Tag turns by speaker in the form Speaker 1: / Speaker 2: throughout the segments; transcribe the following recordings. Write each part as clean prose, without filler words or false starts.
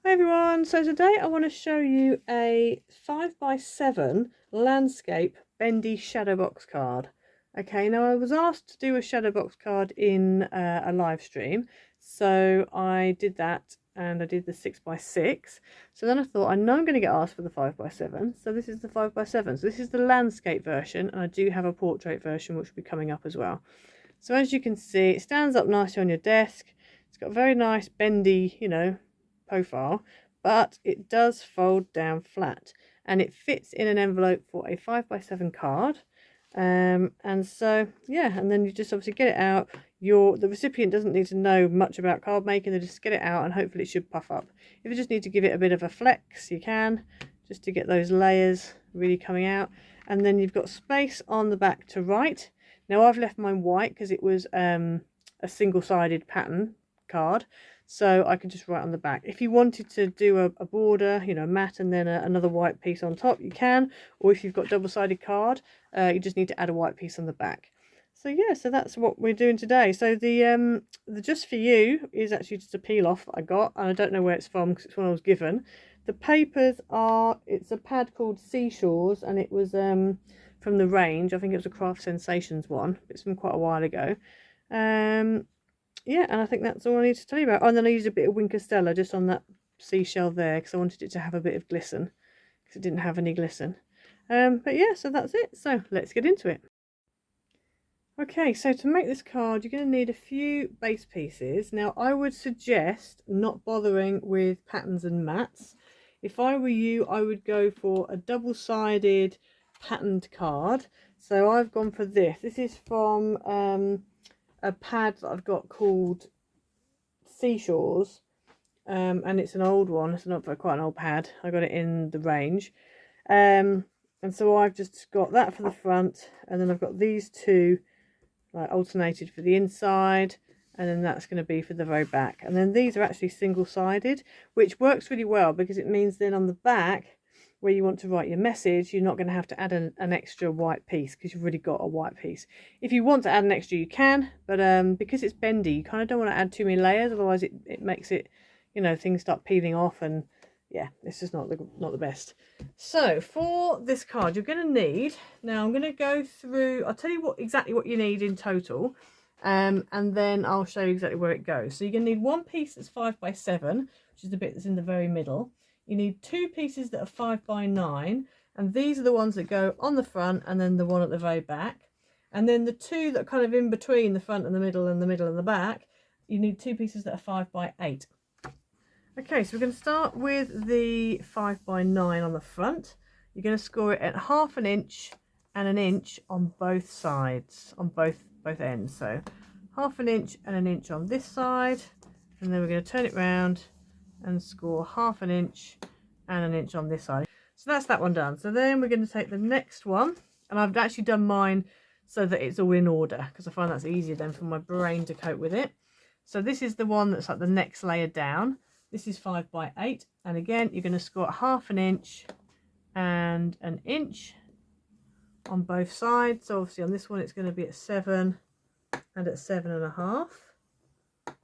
Speaker 1: Hi everyone, so today I want to show you a 5x7 landscape bendy shadow box card. Okay, now I was asked to do a shadow box card in a live stream, so I did that and I did the 6x6. So then I thought I know I'm going to get asked for the 5x7, so this is the 5x7. So this is the landscape version, and I do have a portrait version which will be coming up as well. So as you can see, it stands up nicely on your desk. It's got a very nice bendy, profile, but it does fold down flat and it fits in an envelope for a 5x7 card. And so yeah, and then you just obviously get it out. The recipient doesn't need to know much about card making. They just get it out and hopefully it should puff up. If you just need to give it a bit of a flex, you can, just to get those layers really coming out. And then you've got space on the back to write. Now I've left mine white because it was a single-sided pattern card, so I can just write on the back. If you wanted to do a border, mat, and then another white piece on top, you can. Or if you've got double-sided card, you just need to add a white piece on the back. So yeah, so that's what we're doing today. So the just for you is actually just a peel off that I got, and I don't know where it's from because it's one I was given. The papers are, it's a pad called Seashores, and it was from the range. I think it was a Craft Sensations one. It's from quite a while ago. Yeah, and I think that's all I need to tell you about. Oh, and then I used a bit of Winker Stella just on that seashell there because I wanted it to have a bit of glisten because it didn't have any glisten. But yeah, so that's it. So let's get into it. Okay, so to make this card, you're going to need a few base pieces. Now, I would suggest not bothering with patterns and mats. If I were you, I would go for a double-sided patterned card. So I've gone for this. This is from a pad that I've got called Seashores, and it's an old one. It's not quite an old pad. I got it in the range, and so I've just got that for the front, and then I've got these two like alternated for the inside, and then that's going to be for the very back. And then these are actually single-sided, which works really well because it means then on the back where you want to write your message, you're not going to have to add an extra white piece because you've already got a white piece. If you want to add an extra, you can, but because it's bendy, you kind of don't want to add too many layers, otherwise it makes it, things start peeling off, and yeah, it's just not the best. So for this card, you're going to need, now I'm going to go through, I'll tell you exactly what you need in total, and then I'll show you exactly where it goes. So you're going to need one piece that's 5x7, which is the bit that's in the very middle. You need two pieces that are 5x9, and these are the ones that go on the front and then the one at the very back. And then the two that are kind of in between the front and the middle and the middle and the back, you need two pieces that are 5x8. Okay, so we're going to start with the 5x9 on the front. You're going to score it at 1/2 inch and 1 inch on both sides, on both ends. So 1/2 inch and 1 inch on this side, and then we're going to turn it round and score 1/2 inch and 1 inch on this side. So that's that one done. So then we're going to take the next one, and I've actually done mine so that it's all in order because I find that's easier then for my brain to cope with it. So this is the one that's like the next layer down. This is 5x8, and again you're going to score 1/2 inch and 1 inch on both sides. So obviously on this one it's going to be at 7 and at 7.5. So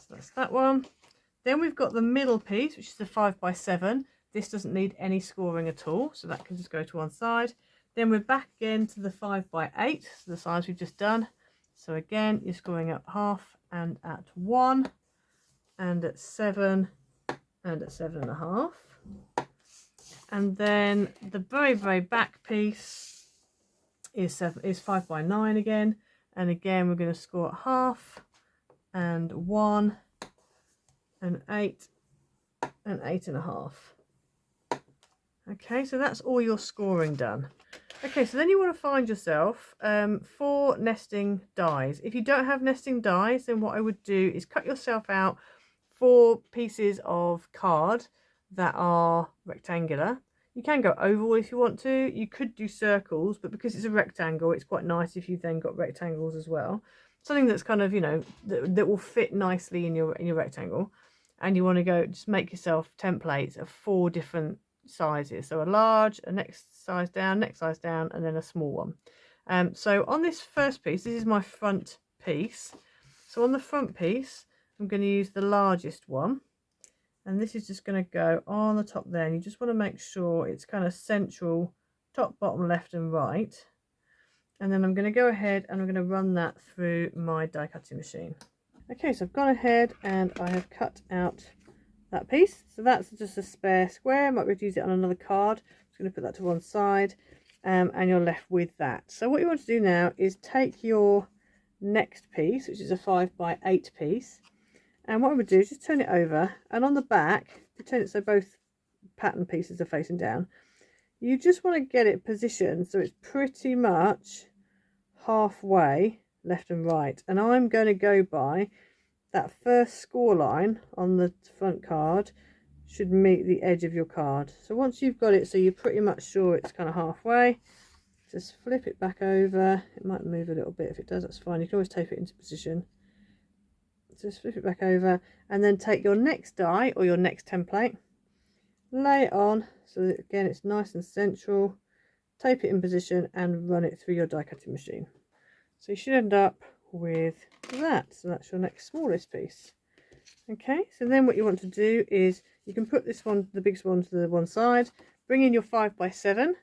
Speaker 1: that's that one. Then we've got the middle piece, which is the 5x7. This doesn't need any scoring at all, so that can just go to one side. Then we're back again to the 5x8, so the size we've just done. So again, you're scoring at 1/2 and at 1 and at 7 and at 7.5. And then the very, very back piece is 5x9 again. And again, we're going to score at 1/2 and 1 and 8 and 8.5. Okay, so that's all your scoring done. Okay, so then you want to find yourself 4 nesting dies. If you don't have nesting dies, then what I would do is cut yourself out 4 pieces of card that are rectangular. You can go oval if you want to. You could do circles, but because it's a rectangle, it's quite nice if you've then got rectangles as well. Something that's kind of, that will fit nicely in your rectangle. And you want to go just make yourself templates of 4 different sizes. So a large, a next size down, and then a small one. So on this first piece, this is my front piece. So on the front piece, I'm going to use the largest one, and this is just going to go on the top there, and you just want to make sure it's kind of central, top, bottom, left and right. And then I'm going to go ahead and I'm going to run that through my die cutting machine. Okay, so I've gone ahead and I have cut out that piece. So that's just a spare square. I might be able to use it on another card. I'm just going to put that to one side, and you're left with that. So what you want to do now is take your next piece, which is a 5x8 piece, and what I'm going to do is just turn it over, and on the back, pretend it so both pattern pieces are facing down. You just want to get it positioned so it's pretty much halfway left and right, and I'm going to go by that first score line on the front card should meet the edge of your card. So once you've got it so you're pretty much sure it's kind of halfway, just flip it back over. It might move a little bit. If it does, that's fine. You can always tape it into position. Just flip it back over, and then take your next die or your next template, lay it on so that again it's nice and central, tape it in position and run it through your die cutting machine. So you should end up with that. So that's your next smallest piece. Okay, so then what you want to do is you can put this one, the biggest one, to the one side, bring in your 5x7,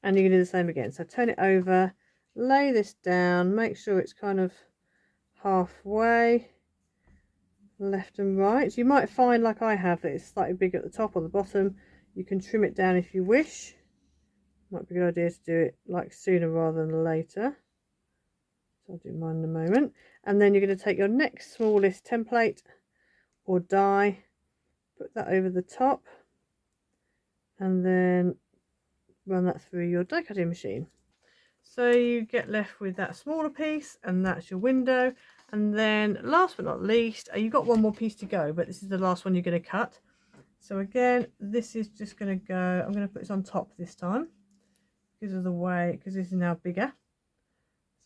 Speaker 1: and you're going to do the same again. So turn it over, lay this down, make sure it's kind of halfway left and right. So you might find, like I have, that it's slightly big at the top or the bottom. You can trim it down if you wish. Might be a good idea to do it like sooner rather than later. So I'll do mine in a moment. And then you're going to take your next smallest template or die, put that over the top, and then run that through your die cutting machine. So you get left with that smaller piece, and that's your window. And then last but not least, you've got one more piece to go, but this is the last one you're going to cut. So again, this is just going to go, I'm going to put this on top this time because of the way, because this is now bigger.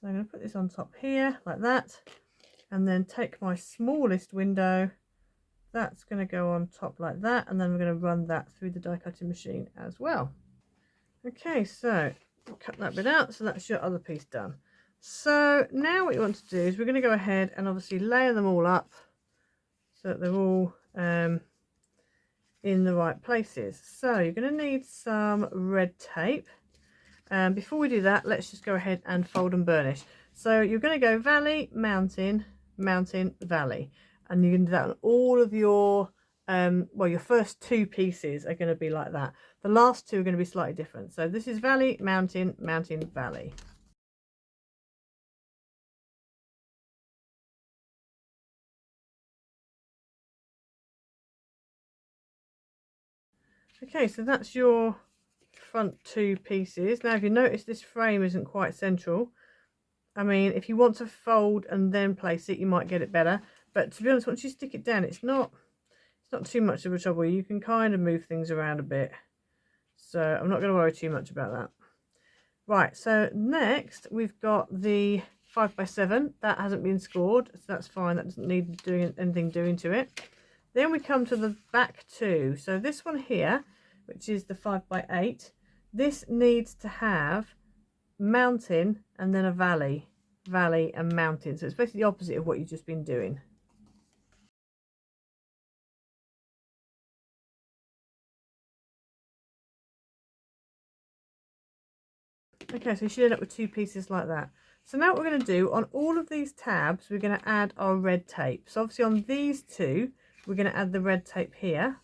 Speaker 1: So I'm going to put this on top here like that, and then take my smallest window, that's going to go on top like that, and then we're going to run that through the die cutting machine as well. Okay, so cut that bit out, so that's your other piece done. So now what you want to do is we're going to go ahead and obviously layer them all up so that they're all in the right places. So you're going to need some red tape. Before we do that, let's just go ahead and fold and burnish. So you're going to go valley, mountain, mountain, valley, and you're going to do that on all of your well, your first two pieces are going to be like that. The last two are going to be slightly different. So this is valley, mountain, mountain, valley. Okay, so that's your front two pieces. Now if you notice this frame isn't quite central, I mean, if you want to fold and then place it, you might get it better, but to be honest, once you stick it down, it's not too much of a trouble. You can kind of move things around a bit, so I'm not going to worry too much about that. Right, so next we've got the 5x7. That hasn't been scored, so that's fine. That doesn't need anything doing to it. Then we come to the back two. So this one here, which is the 5x8, this needs to have mountain and then a valley, valley and mountain. So it's basically the opposite of what you've just been doing. Okay, so you should end up with two pieces like that. So now what we're going to do on all of these tabs, we're going to add our red tape. So obviously on these two, we're going to add the red tape here.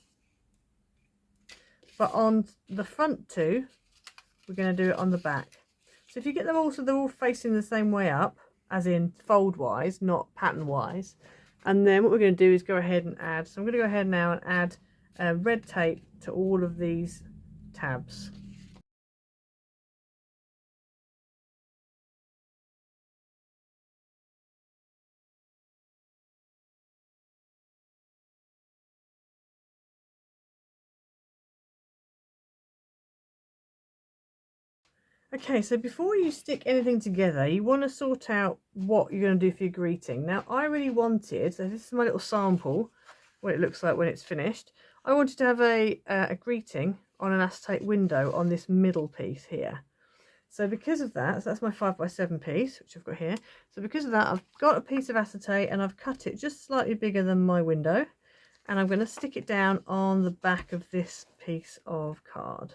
Speaker 1: But on the front two, we're going to do it on the back. So if you get them all so they're all facing the same way up, as in fold wise, not pattern wise. And then what we're going to do is go ahead and add. So I'm going to go ahead now and add red tape to all of these tabs. Okay, so before you stick anything together, you want to sort out what you're going to do for your greeting. Now, I really wanted, so this is my little sample, what it looks like when it's finished. I wanted to have a greeting on an acetate window on this middle piece here. So because of that, so that's my 5x7 piece, which I've got here. So because of that, I've got a piece of acetate and I've cut it just slightly bigger than my window. and I'm going to stick it down on the back of this piece of card.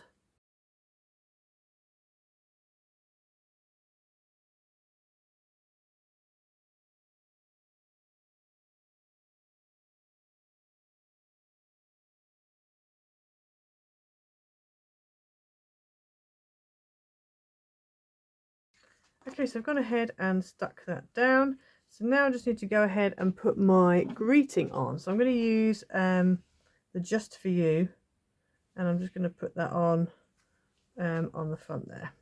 Speaker 1: Okay, so I've gone ahead and stuck that down. So now I just need to go ahead and put my greeting on. So I'm going to use the just for you, and I'm just going to put that on the front there.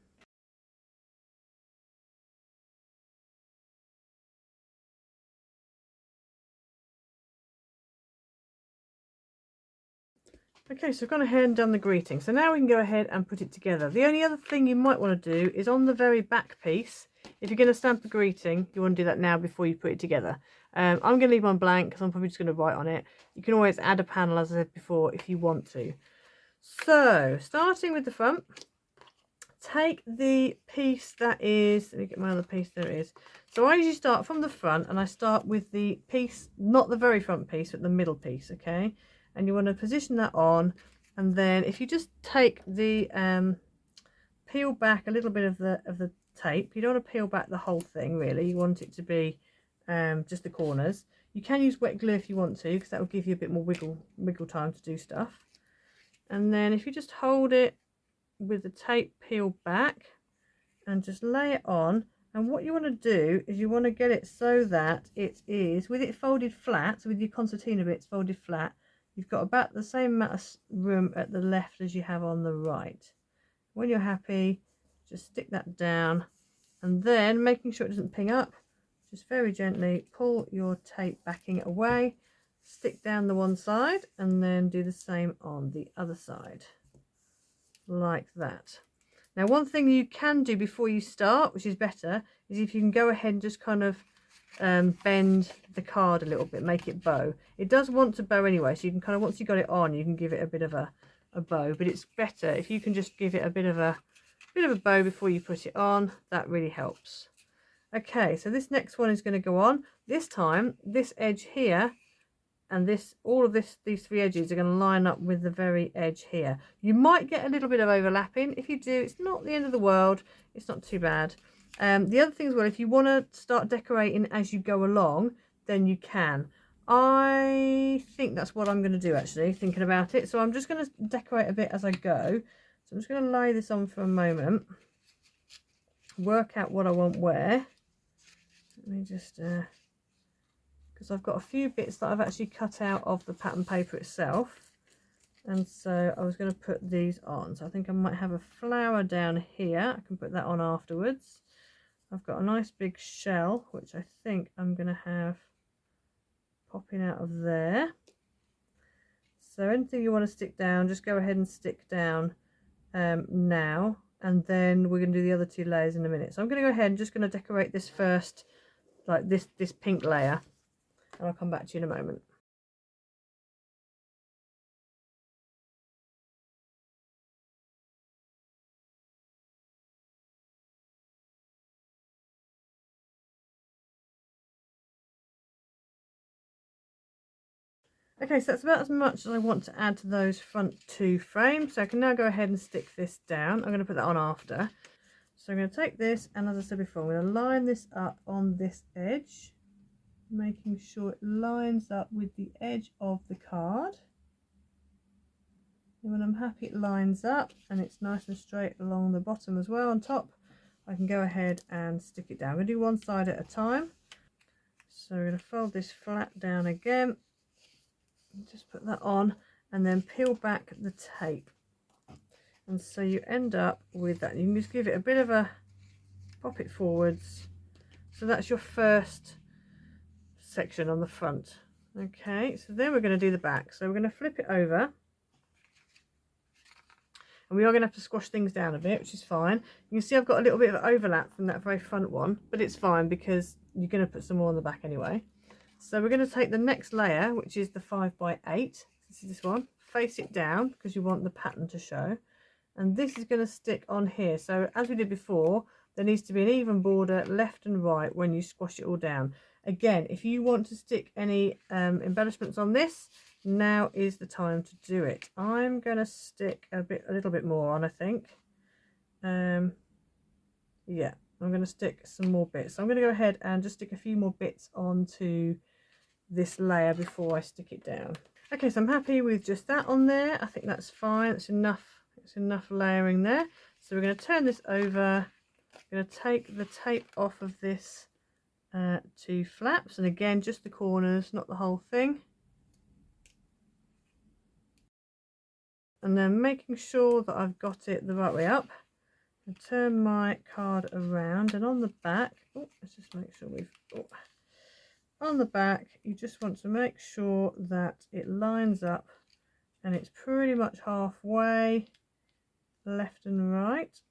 Speaker 1: Okay, so I've gone ahead and done the greeting. So now we can go ahead and put it together. The only other thing you might want to do is on the very back piece, if you're going to stamp a greeting, you want to do that now before you put it together. I'm going to leave mine blank because I'm probably just going to write on it. You can always add a panel, as I said before, if you want to. So, starting with the front, take the piece that is, let me get my other piece, there it is. So I usually start from the front, and I start with the piece, not the very front piece, but the middle piece, okay? And you want to position that on, and then if you just take the peel back a little bit of the tape, you don't want to peel back the whole thing really, you want it to be just the corners. You can use wet glue if you want to, because that will give you a bit more wiggle time to do stuff. And then if you just hold it with the tape peeled back and just lay it on, and what you want to do is you want to get it so that it is, with it folded flat, so with your concertina bits folded flat, you've got about the same amount of room at the left as you have on the right. When you're happy, just stick that down, and then making sure it doesn't ping up, just very gently pull your tape backing away, stick down the one side, and then do the same on the other side, like that. Now, one thing you can do before you start, which is better, is if you can go ahead and just kind of bend the card a little bit, make it bow. It does want to bow anyway, so you can kind of, once you got it on, you can give it a bit of a bow, but it's better if you can just give it a bit of a bow before you put it on. That really helps. Okay, so this next one is going to go on. This time, this edge here and this, all of these three edges are going to line up with the very edge here. You might get a little bit of overlapping. If you do, it's not the end of the world. It's not too bad. The other thing as well, if you want to start decorating as you go along, then you can. I think that's what I'm going to do, actually, thinking about it. So I'm just going to decorate a bit as I go. So I'm just going to lay this on for a moment, work out what I want where. Let me just, because I've got a few bits that I've actually cut out of the pattern paper itself. And so I was going to put these on. So I think I might have a flower down here. I can put that on afterwards. I've got a nice big shell, which I think I'm going to have popping out of there. So anything you want to stick down, just go ahead and stick down now. And then we're going to do the other two layers in a minute. So I'm going to go ahead and just going to decorate this first, like this pink layer. And I'll come back to you in a moment. Okay, so that's about as much as I want to add to those front two frames. So I can now go ahead and stick this down. I'm going to put that on after. So I'm going to take this, and as I said before, I'm going to line this up on this edge, making sure it lines up with the edge of the card. And when I'm happy it lines up and it's nice and straight along the bottom as well on top, I can go ahead and stick it down. I'm going to do one side at a time. So we're going to fold this flat down again. Just put that on and then peel back the tape, and so you end up with that. You can just give it a bit of a pop it forwards. So that's your first section on the front. Okay, so then we're going to do the back. So we're going to flip it over, and we are going to have to squash things down a bit, which is fine. You can see I've got a little bit of overlap from that very front one, but it's fine because you're going to put some more on the back anyway. So we're going to take the next layer, which is the 5x8. This is this one. Face it down because you want the pattern to show. And this is going to stick on here. So as we did before, there needs to be an even border left and right when you squash it all down. Again, if you want to stick any embellishments on this, now is the time to do it. I'm going to stick a little bit more on, I think. Yeah, I'm going to stick some more bits. So I'm going to go ahead and just stick a few more bits onto this layer before I stick it down. Okay, so I'm happy with just that on there. I think that's fine. It's enough layering there. So we're going to turn this over. I'm going to take the tape off of this 2 flaps, and again just the corners, not the whole thing. And then making sure that I've got it the right way up, and turn my card around, and on the back, let's just make sure on the back you just want to make sure that it lines up and it's pretty much halfway left and right,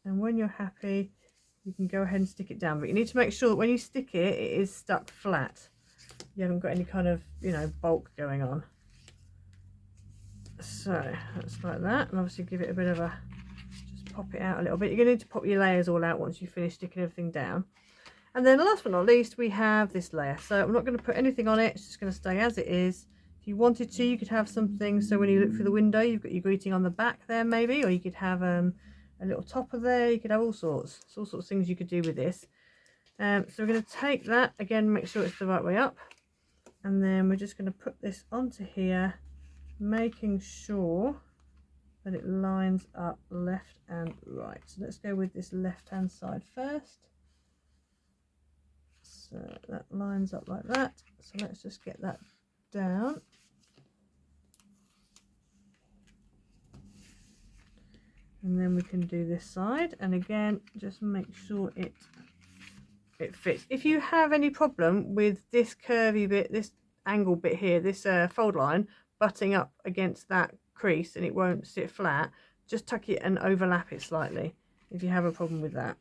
Speaker 1: and when you're happy you can go ahead and stick it down, but you need to make sure that when you stick it, it is stuck flat. You haven't got any kind of, you know, bulk going on. So that's like that, and obviously give it a bit of a, just pop it out a little bit. You're going to need to pop your layers all out once you finish sticking everything down. And then last but not least, we have this layer. So I'm not going to put anything on it, it's just going to stay as it is. If you wanted to, you could have something, so when you look through the window, you've got your greeting on the back there maybe, or you could have a little topper there. You could have all sorts of things you could do with this. So we're going to take that, again, make sure it's the right way up, and then we're just going to put this onto here, making sure that it lines up left and right. So let's go with this left hand side first. So that lines up like that. So let's just get that down. And then we can do this side, and again just make sure it fits. If you have any problem with this curvy bit, this angle bit here, this fold line butting up against that crease and it won't sit flat, just tuck it and overlap it slightly if you have a problem with that.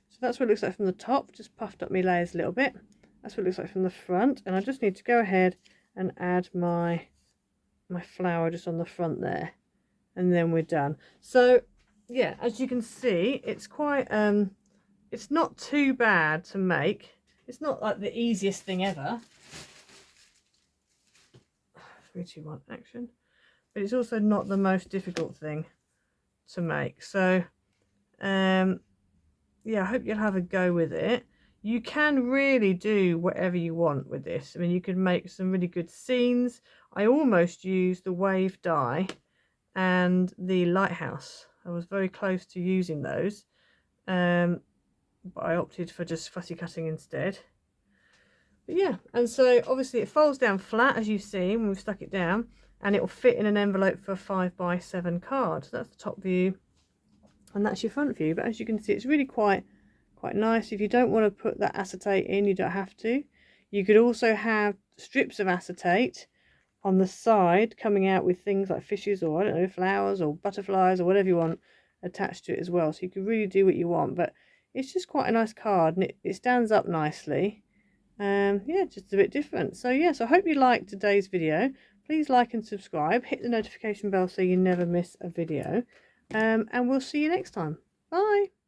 Speaker 1: So that's what it looks like from the top, just puffed up my layers a little bit. That's what it looks like from the front, and I just need to go ahead and add my flower just on the front there, and then we're done. So yeah, as you can see, it's quite it's not too bad to make. It's not like the easiest thing ever. 3, 2, 1 action. But it's also not the most difficult thing to make. So yeah, I hope you'll have a go with it. You can really do whatever you want with this. I mean, you can make some really good scenes. I almost used the wave die and the lighthouse. I was very close to using those, but I opted for just fussy cutting instead. But yeah, and so obviously it folds down flat, as you've seen when we've stuck it down, and it will fit in an envelope for a 5x7 card. So that's the top view, and that's your front view. But as you can see, it's really quite nice. If you don't want to put that acetate in, you don't have to. You could also have strips of acetate on the side coming out with things like fishes, or I don't know, flowers or butterflies or whatever you want attached to it as well. So you can really do what you want, but it's just quite a nice card, and it stands up nicely. Yeah, just a bit different. So yes, I hope you liked today's video. Please like and subscribe, hit the notification bell so you never miss a video, and we'll see you next time. Bye.